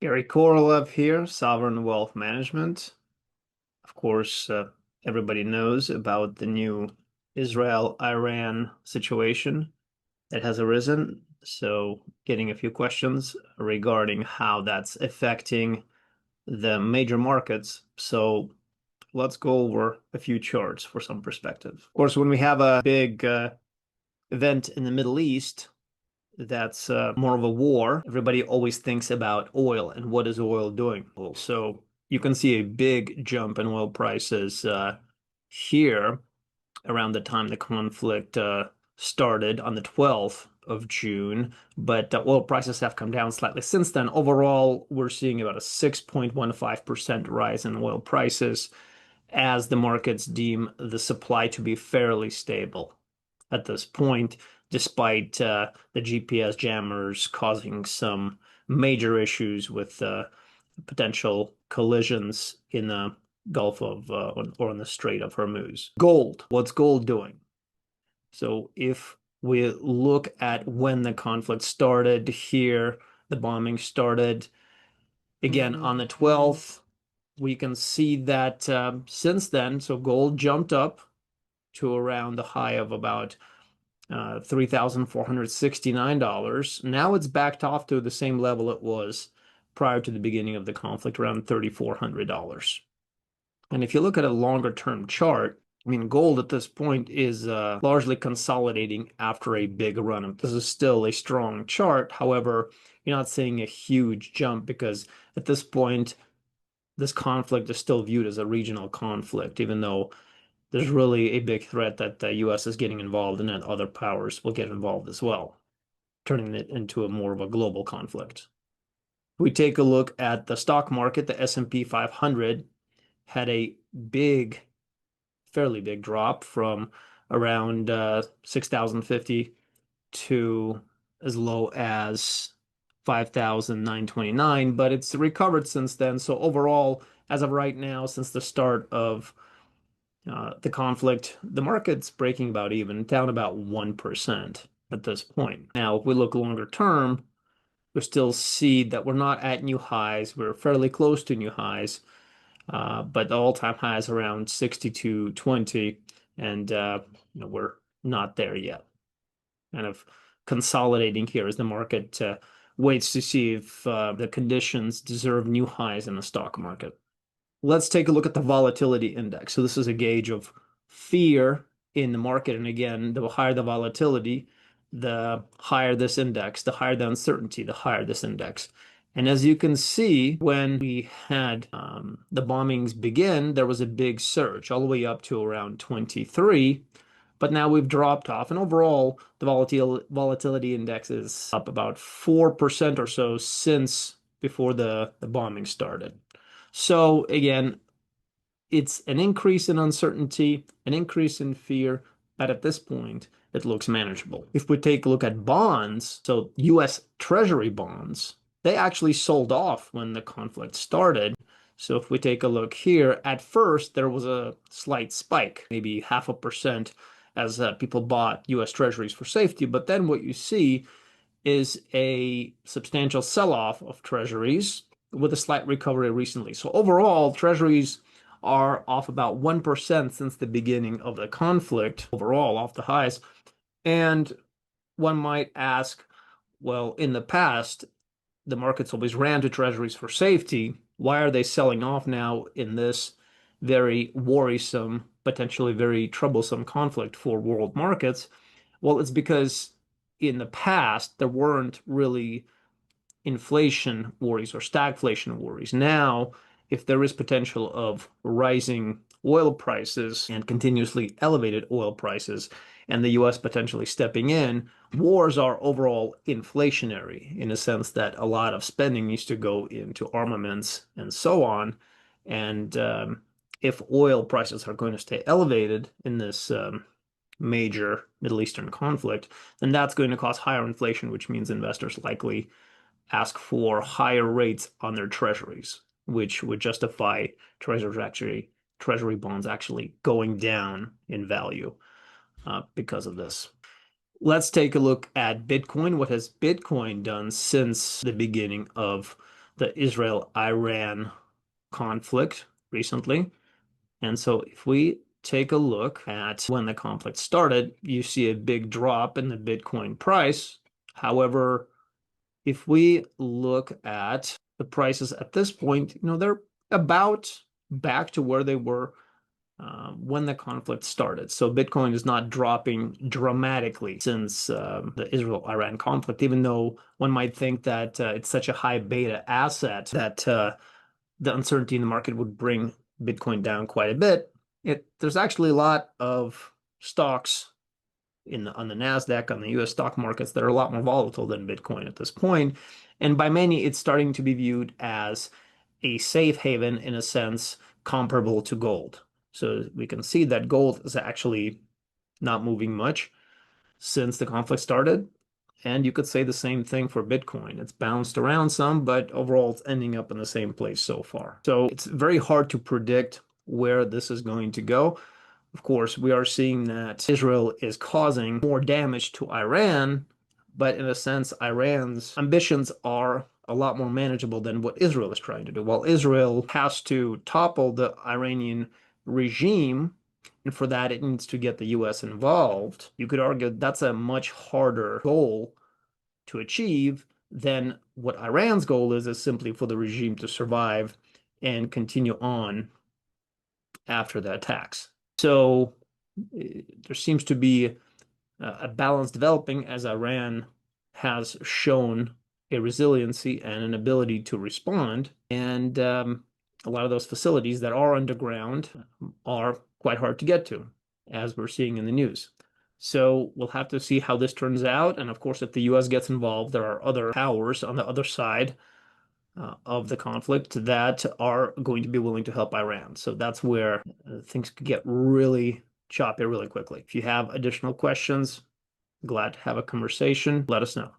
Gary Korolev here, Sovereign Wealth Management. Of course, everybody knows about the new Israel-Iran situation that has arisen. So, getting a few questions regarding how that's affecting the major markets. So, let's go over a few charts for some perspective. Of course, when we have a big event in the Middle East, that's more of a war. Everybody always thinks about oil and what is oil doing. So you can see a big jump in oil prices here around the time the conflict started on the 12th of June, but oil prices have come down slightly since then. Overall, we're seeing about a 6.15% rise in oil prices as the markets deem the supply to be fairly stable at this point, despite the GPS jammers causing some major issues with potential collisions in the Gulf of or in the Strait of Hormuz. Gold. What's gold doing? So if we look at when the conflict started here, the bombing started again on the 12th. We can see that since then, so gold jumped up to around the high of about $3,469. Now it's backed off to the same level it was prior to the beginning of the conflict, around $3,400. And if you look at a longer term chart, I mean, gold at this point is largely consolidating after a big run. This is still a strong chart. However, you're not seeing a huge jump because at this point, this conflict is still viewed as a regional conflict, even though there's really a big threat that the US is getting involved and that other powers will get involved as well, turning it into a more of a global conflict. We take a look at the stock market. The S&P 500 had a fairly big drop from around 6,050 to as low as 5,929, but it's recovered since then. So overall, as of right now, since the start of the conflict, the market's breaking about even, down about 1% at this point. Now, if we look longer term, we still see that we're not at new highs. We're fairly close to new highs, but the all-time high is around 62.20, and we're not there yet. Kind of consolidating here as the market waits to see if the conditions deserve new highs in the stock market. Let's take a look at the volatility index. So this is a gauge of fear in the market. And again, the higher the volatility, the higher this index, the higher the uncertainty, the higher this index. And as you can see, when we had the bombings begin, there was a big surge all the way up to around 23. But now we've dropped off. And overall, the volatility index is up about 4% or so since before the bombing started. So again, it's an increase in uncertainty, an increase in fear, but at this point, it looks manageable. If we take a look at bonds, so US Treasury bonds, they actually sold off when the conflict started. So if we take a look here, at first there was a slight spike, maybe 0.5%, as people bought US Treasuries for safety. But then what you see is a substantial sell-off of treasuries with a slight recovery recently. So overall, treasuries are off about 1% since the beginning of the conflict, overall off the highs. And one might ask, well, in the past, the markets always ran to treasuries for safety. Why are they selling off now in this very worrisome, potentially very troublesome conflict for world markets? Well, it's because in the past, there weren't really inflation worries or stagflation worries. Now, if there is potential of rising oil prices and continuously elevated oil prices, and the US potentially stepping in, wars are overall inflationary in a sense that a lot of spending needs to go into armaments and so on. And if oil prices are going to stay elevated in this major Middle Eastern conflict, then that's going to cause higher inflation, which means investors likely ask for higher rates on their treasuries, which would justify treasury bonds actually going down in value because of this. Let's take a look at Bitcoin. What has Bitcoin done since the beginning of the Israel-Iran conflict recently. And so if we take a look at when the conflict started, you see a big drop in the Bitcoin price. However, if we look at the prices at this point, they're about back to where they were when the conflict started. So Bitcoin is not dropping dramatically since the Israel-Iran conflict, even though one might think that it's such a high beta asset that the uncertainty in the market would bring Bitcoin down quite a bit. There's actually a lot of stocks on the Nasdaq, on the US stock markets that are a lot more volatile than Bitcoin at this point. And by many, it's starting to be viewed as a safe haven in a sense comparable to gold. So we can see that gold is actually not moving much since the conflict started. And you could say the same thing for Bitcoin. It's bounced around some, but overall it's ending up in the same place so far. So it's very hard to predict where this is going to go. Of course, we are seeing that Israel is causing more damage to Iran, but in a sense, Iran's ambitions are a lot more manageable than what Israel is trying to do. While Israel has to topple the Iranian regime, and for that it needs to get the US involved, you could argue that's a much harder goal to achieve than what Iran's goal is simply for the regime to survive and continue on after the attacks. So there seems to be a balance developing as Iran has shown a resiliency and an ability to respond. And a lot of those facilities that are underground are quite hard to get to, as we're seeing in the news. So we'll have to see how this turns out. And of course, if the US gets involved, there are other powers on the other side of the conflict that are going to be willing to help Iran. So that's where things could get really choppy really quickly. If you have additional questions, glad to have a conversation. Let us know.